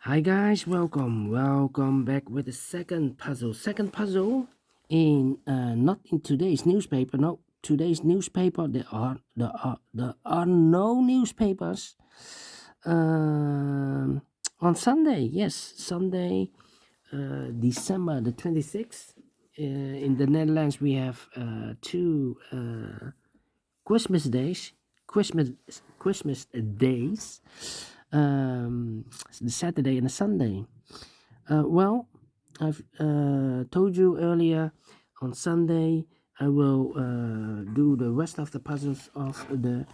Hi guys, welcome back with the second puzzle. Second puzzle in not in today's newspaper. No, today's newspaper there are no newspapers. On Sunday, yes, Sunday, December the 26th. In the Netherlands, we have two Christmas days. Christmas days. The Saturday and the Sunday. Well, I've told you earlier on Sunday I will do the rest of the puzzles of the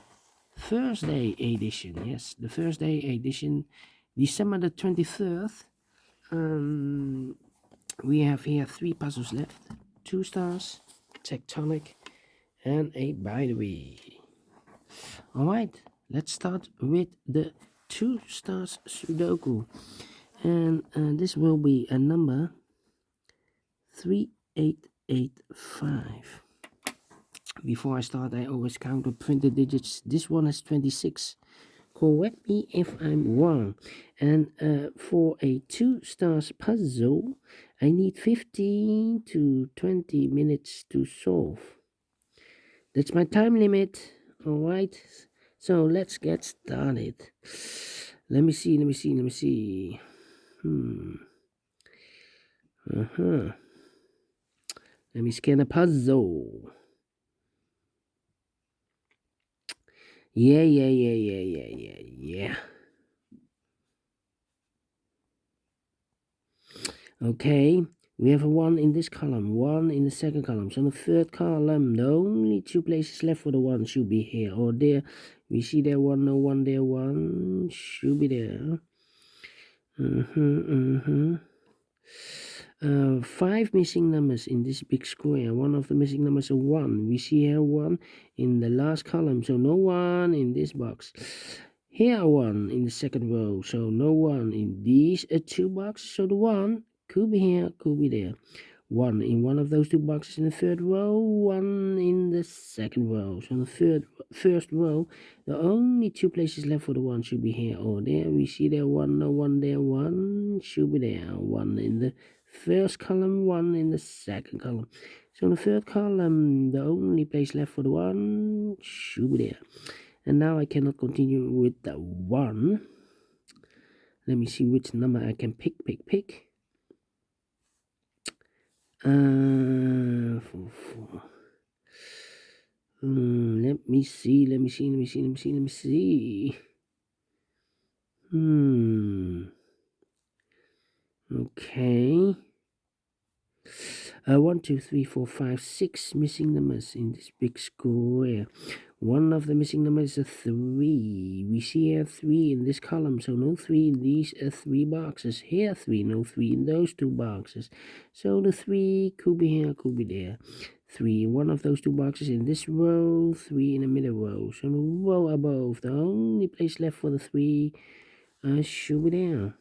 Thursday edition. Yes, the Thursday edition, December the 23rd. We have here 3 puzzles left: 2 stars, tectonic, and a binary. Alright, let's start with the 2 stars Sudoku. And this will be a number 3885. Before I start, I always count the printed digits. This one has 26. Correct me if I'm wrong. And for a 2 stars puzzle, I need 15 to 20 minutes to solve. That's my time limit. Alright, so let's get started. Let me see. Let me scan a puzzle. Yeah. Okay, we have a 1 in this column, 1 in the second column. So in the third column, the only 2 places left for the 1 should be here or there. We see there 1, no 1 there, 1 should be there. 5 missing numbers in this big square. One of the missing numbers is 1. We see here 1 in the last column, so no 1 in this box. Here 1 in the second row, so no 1 in these 2 boxes. So the 1 could be here, could be there. 1 in one of those 2 boxes in the third row, 1 in the second row. So in the first row, the only 2 places left for the 1 should be here or there. We see there 1, no 1 there, 1 should be there. 1 in the first column, 1 in the second column. So in the third column, the only place left for the 1 should be there. And now I cannot continue with the 1. Let me see which number I can pick. Let me see. Okay. 1, 2, 3, 4, 5, 6 missing numbers in this big square. One of the missing numbers is a 3. We see here 3 in this column, so no 3 in these 3 boxes. Here 3, no 3 in those 2 boxes. So the 3 could be here, could be there. 3 in one of those 2 boxes in this row, 3 in the middle row. So the row above, the only place left for the 3 should be there.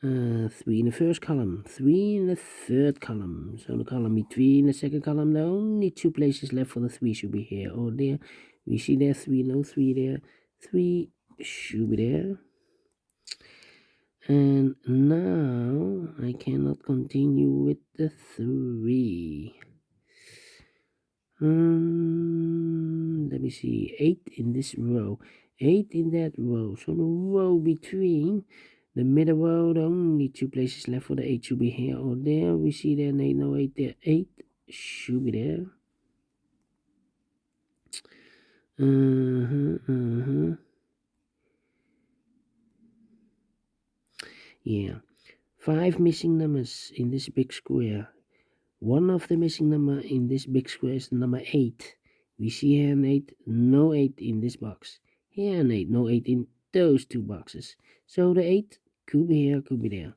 3 in the first column, 3 in the third column. So the column between the second column, the only 2 places left for the 3 should be here or there. We see there 3, no 3 there, 3 should be there. And now I cannot continue with the 3. Let me see, 8 in this row, 8 in that row. So the row between the middle row, the only 2 places left for the 8 should be here or there. We see there 8, no 8 there, 8 should be there. Yeah, 5 missing numbers in this big square. One of the missing number in this big square is the number 8. We see here an 8, no 8 in this box. Here an 8, no 8 in those 2 boxes. So the 8 could be here, could be there.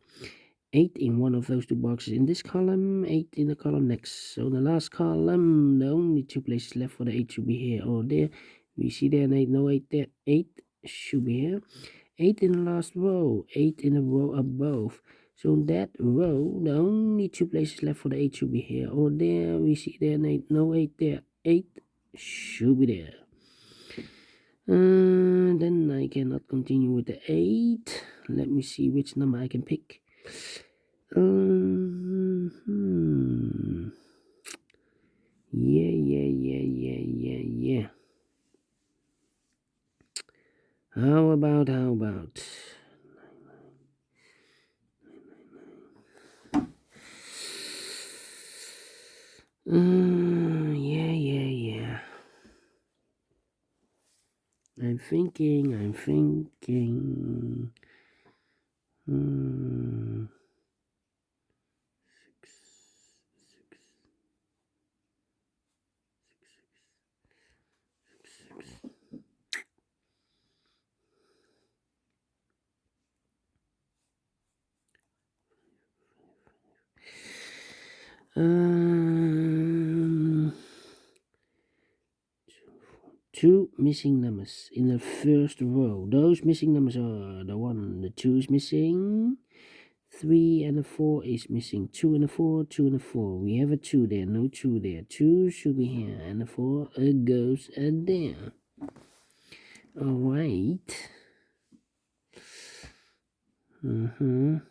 8 in one of those 2 boxes in this column, 8 in the column next. So the last column, the only 2 places left for the 8 should be here or there. We see there an 8, no 8 there. 8 should be here. 8 in the last row, 8 in the row above. So in that row, the only 2 places left for the 8 should be here or there. We see there an 8, no 8 there. 8 should be there. Then I I cannot continue with the 8. Let me see which number I can pick. Yeah. How about? Yeah. I'm thinking. Two missing numbers in the first row. Those missing numbers are the 1, the 2 is missing. 3 and a 4 is missing. 2 and a 4, 2 and a 4. We have a 2 there, no 2 there. 2 should be here, and a 4 goes there. Alright. Alright.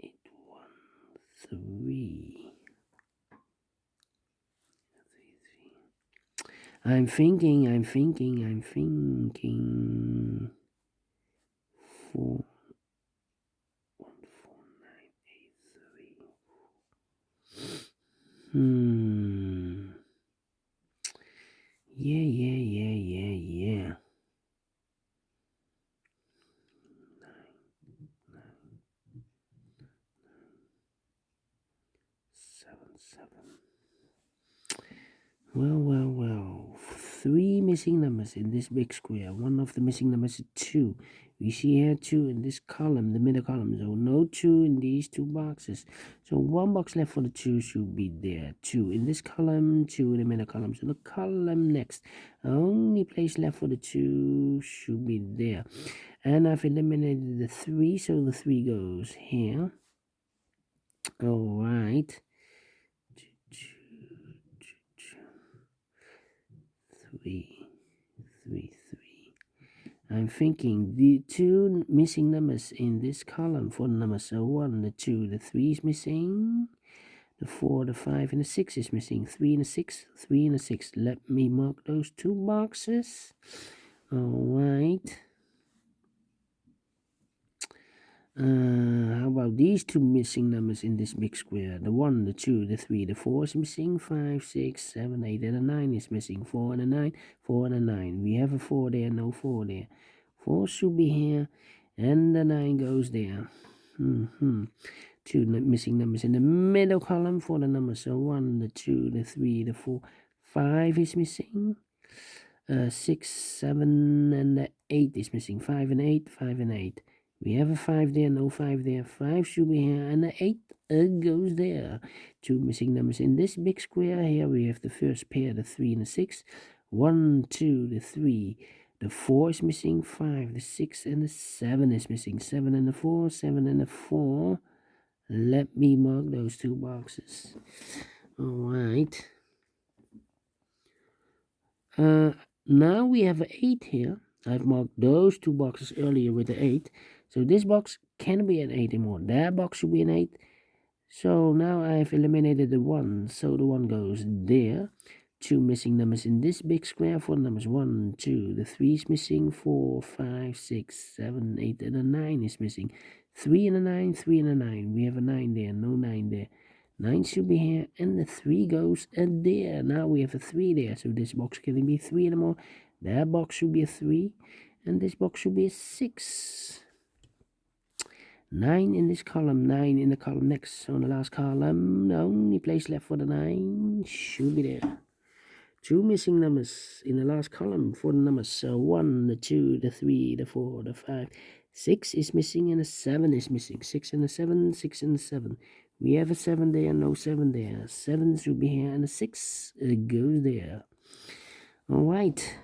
8, 1, 3. I'm thinking. 4, 1, 4, 9, 8, 3. Yeah. 7. Well. 3 missing numbers in this big square. One of the missing numbers is 2. We see here 2 in this column, the middle column. So no 2 in these 2 boxes. So 1 box left for the 2 should be there. 2 in this column, 2 in the middle column. So the column next. Only place left for the 2 should be there. And I've eliminated the 3, so the 3 goes here. Alright. 3. I'm thinking the 2 missing numbers in this column for the numbers. So 1, the 2, the 3 is missing. The 4, the 5, and the 6 is missing. 3 and a 6, 3 and a 6. Let me mark those 2 boxes. Alright. How about these 2 missing numbers in this big square? The 1, the 2, the 3, the 4 is missing. 5, 6, 7, 8, and a 9 is missing. 4 and a 9, 4 and a 9. We have a 4 there, no 4 there. 4 should be here, and the 9 goes there. 2 missing numbers in the middle column for the numbers. So 1, the 2, the 3, the 4, 5 is missing. 6, 7, and the 8 is missing. 5 and 8, 5 and 8. We have a 5 there, no 5 there. 5 should be here, and the 8 goes there. 2 missing numbers in this big square. Here we have the first pair, the 3 and the 6. 1, 2, the 3. The 4 is missing. 5, the 6, and the 7 is missing. 7 and the 4, 7 and the 4. Let me mark those 2 boxes. Alright. Now we have an 8 here. I've marked those 2 boxes earlier with the 8. So this box can't be an 8 anymore. That box should be an 8. So now I've eliminated the 1. So the 1 goes there. 2 missing numbers in this big square for numbers 1, 2. The 3 is missing. 4, 5, 6, 7, 8, and a 9 is missing. 3 and a 9, 3 and a 9. We have a 9 there, no 9 there. 9 should be here, and the 3 goes there. Now we have a 3 there, so this box can be 3 anymore. That box should be a 3, and this box should be a 6. 9 in this column, 9 in the column next. On the last column, the only place left for the 9 should be there. 2 missing numbers in the last column for the numbers. So 1, the 2, the 3, the 4, the 5. 6 is missing, and a 7 is missing. 6 and a 7, 6 and a 7. We have a 7 there, no 7 there. 7 should be here, and a 6 goes there. Alright.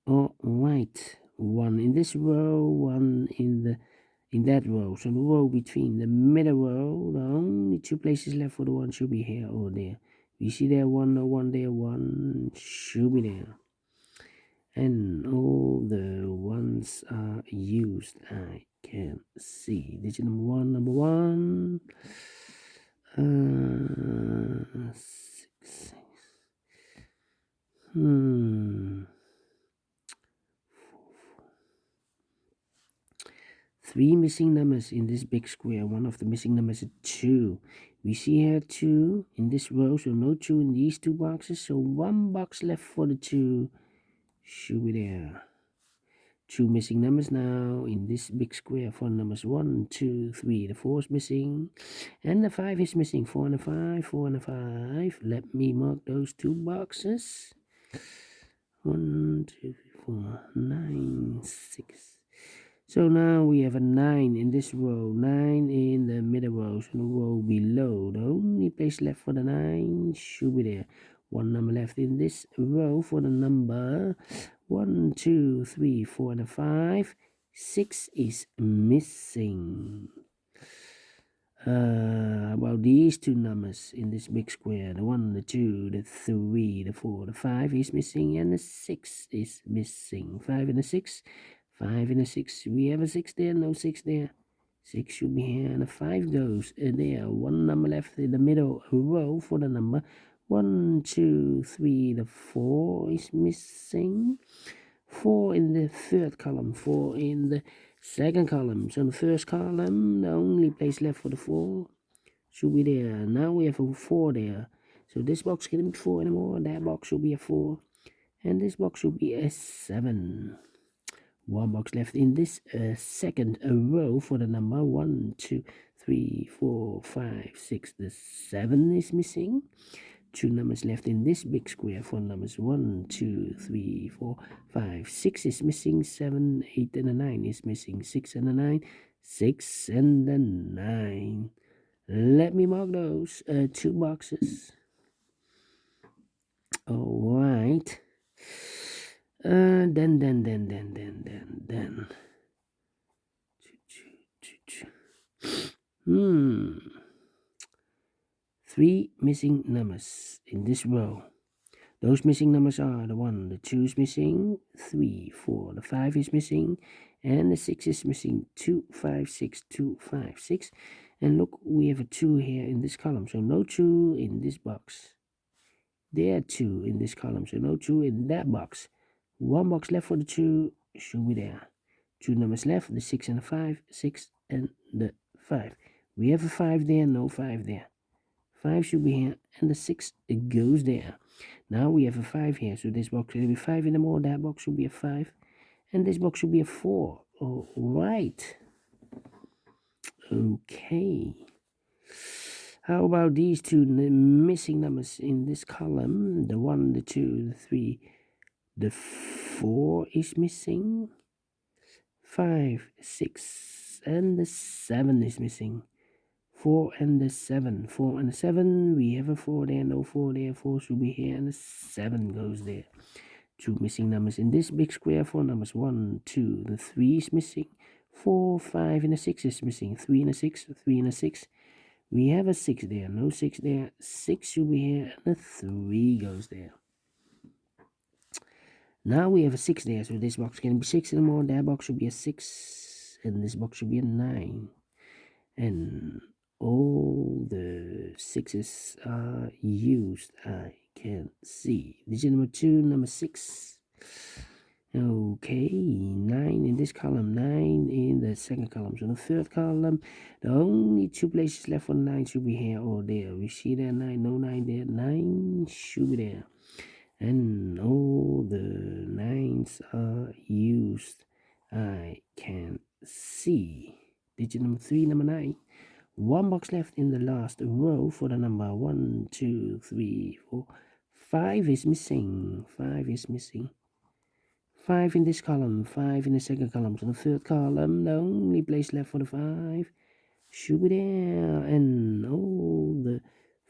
Alright. One in this row, one in that row. So the row between the middle row, the only two places left for the one should be here or there. You see there one, no one there, one should be there. And all the ones are used. I can see. Digit number one. 6. Three missing numbers in this big square. One of the missing numbers is 2. We see here 2 in this row, so no 2 in these two boxes. So one box left for the 2 should be there. Two missing numbers now in this big square. For numbers 1, 2, 3. The 4 is missing, and the 5 is missing. 4 and a 5, 4 and a 5. Let me mark those two boxes. 1, 2, 4, 9, 6. So now we have a 9 in this row, 9 in the middle row, so the row below. The only place left for the 9 should be there. One number left in this row for the number 1, 2, 3, 4, and a 5. 6 is missing. About these two numbers in this big square, the 1, the 2, the 3, the 4, the 5 is missing, and the 6 is missing. 5 and a 6, 5 and a 6. We have a 6 there, no 6 there. 6 should be here, and a 5 goes there. One number left in the middle row for the number 1, 2, 3, the 4 is missing. 4 in the third column, 4 in the second column. So in the first column, the only place left for the 4 should be there. Now we have a 4 there. So this box can't be 4 anymore. That box should be a 4. And this box should be a 7. One box left in this second row for the number 1, 2, 3, 4, 5, 6. The 7 is missing. Two numbers left in this big square for numbers 1, 2, 3, 4, 5, 6 is missing. 7, 8, and a 9 is missing. 6 and a 9, 6 and a 9. Let me mark those two boxes. All right. Then. 3 missing numbers in this row. Those missing numbers are the 1, the 2 is missing, 3, 4, the 5 is missing, and the 6 is missing. 2, 5, 6, 2, 5, 6. And look, we have a 2 here in this column, so no 2 in this box. There are 2 in this column, so no 2 in that box. One box left for the 2 should be there. 2 numbers left, the 6 and the 5, 6 and the 5. We have a 5 there, no 5 there. 5 should be here, and the 6 it goes there. Now we have a 5 here, so this box will be 5 in the middle, that box should be a 5, and this box should be a 4. All right. Okay. How about these two missing numbers in this column? The 1, the 2, the 3, the 4 is missing. 5, 6, and the 7 is missing. 4 and the 7. 4 and the 7. We have a 4 there, no 4 there. 4 should be here, and the 7 goes there. Two missing numbers in this big square for numbers 1, 2. The 3 is missing. 4, 5, and the 6 is missing. 3 and a 6, 3 and a 6. We have a 6 there, no 6 there. 6 should be here, and the 3 goes there. Now we have a 6 there, so this box can be 6 anymore. That box should be a 6, and this box should be a 9. And all the 6s are used. I can see. Digit number 2, number 6. Okay, 9 in this column, 9 in the second column. So the third column, the only two places left for 9 should be here or there. We see that 9, no 9 there. 9 should be there. And all the 9s are used. I can see. Digit number 3, number 9. One box left in the last row for the number 1, 2, 3, 4. 5 is missing. 5 is missing. 5 in this column, 5 in the second column. So the third column, the only place left for the 5 should be there. And all the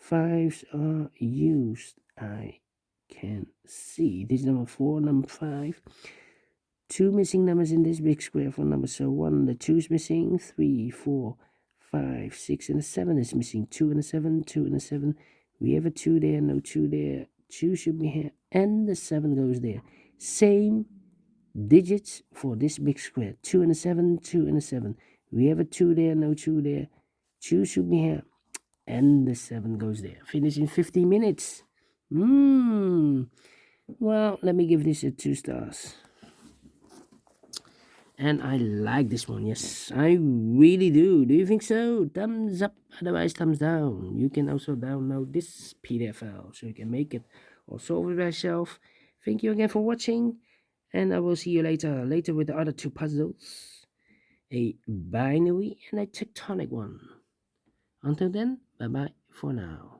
5s are used. I can see. This is number 4, number 5. 2 missing numbers in this big square for number. So 1, the 2 is missing. 3, 4, 5, 6, and a 7 is missing. 2 and a 7, 2 and a 7. We have a 2 there, no 2 there. 2 should be here, and the 7 goes there. Same digits for this big square. 2 and a 7, 2 and a 7. We have a 2 there, no 2 there. 2 should be here, and the 7 goes there. Finish in 15 minutes. Well, let me give this a 2 stars. And I like this one. Yes, I really do. Do you think so? Thumbs up, otherwise thumbs down. You can also download this PDF file so you can make it or solve it by yourself. Thank you again for watching, and I will see you later with the other 2 puzzles, a binary and a tectonic one. Until then, bye bye for now.